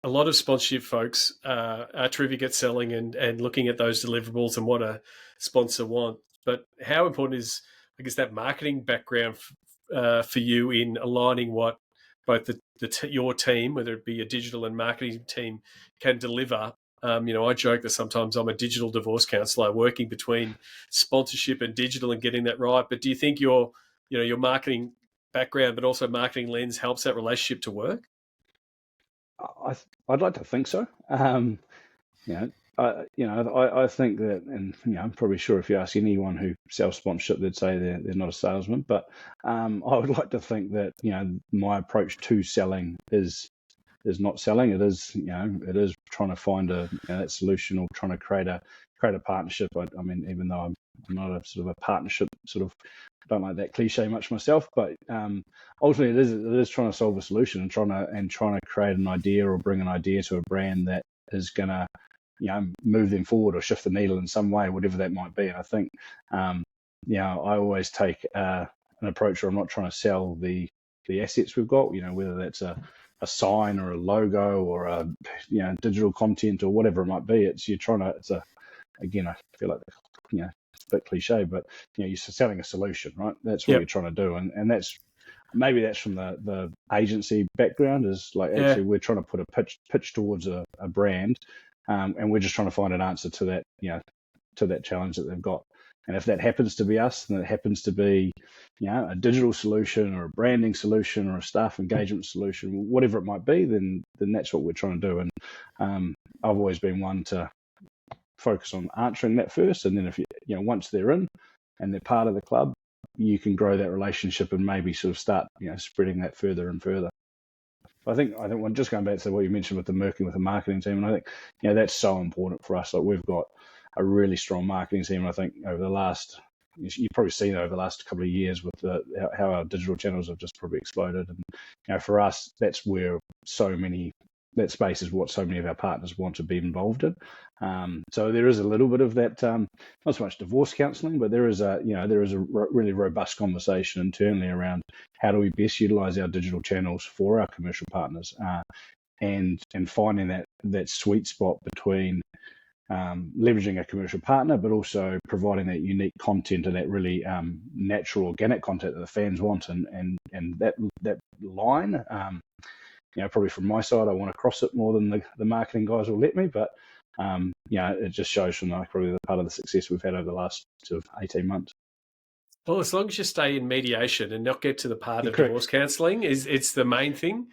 a lot of sponsorship folks are terrific at selling and looking at those deliverables and what a sponsor wants. But how important is, I guess, that marketing background for you in aligning what both your team, whether it be a digital and marketing team, can deliver? I joke that sometimes I'm a digital divorce counsellor working between sponsorship and digital and getting that right. But do you think your marketing background, but also marketing lens helps that relationship to work? I'd like to think so. You know, I think that, and I'm probably sure if you ask anyone who sells sponsorship, they'd say they're not a salesman. But I would like to think that my approach to selling is not selling. It is it is trying to find that solution, or trying to create a partnership. I mean, even though I'm not a sort of a partnership sort of, don't like that cliche much myself, but ultimately it is trying to solve a solution, and trying to create an idea or bring an idea to a brand that is going to move them forward or shift the needle in some way, whatever that might be. And I think I always take an approach where I'm not trying to sell the assets we've got, whether that's a sign or a logo or a digital content or whatever it might be. Again, I feel like it's a bit cliche, but you're selling a solution, right? That's what Yep. you're trying to do, and that's from the agency background, is like, Yeah. actually we're trying to put a pitch towards a brand, and we're just trying to find an answer to that to that challenge that they've got. And if that happens to be us, then it happens to be a digital solution or a branding solution or a staff engagement solution, whatever it might be, then that's what we're trying to do. And I've always been one to focus on answering that first, and then if once they're in and they're part of the club, you can grow that relationship and maybe sort of start spreading that further and further. I think when just going back to what you mentioned with working with the marketing team, and I think that's so important for us. Like, we've got a really strong marketing team. I think over the last, you've probably seen over the last couple of years with how our digital channels have just probably exploded. And for us, that's where that space is what so many of our partners want to be involved in. So there is a little bit of that, not so much divorce counselling, but there is a really robust conversation internally around how do we best utilise our digital channels for our commercial partners, and finding that sweet spot between leveraging a commercial partner, but also providing that unique content and that really natural, organic content that the fans want, and that line. Probably from my side, I want to cross it more than the marketing guys will let me, but it just shows from probably the part of the success we've had over the last sort of 18 months. Well, as long as you stay in mediation and not get to the part of Correct. divorce counselling, it's the main thing.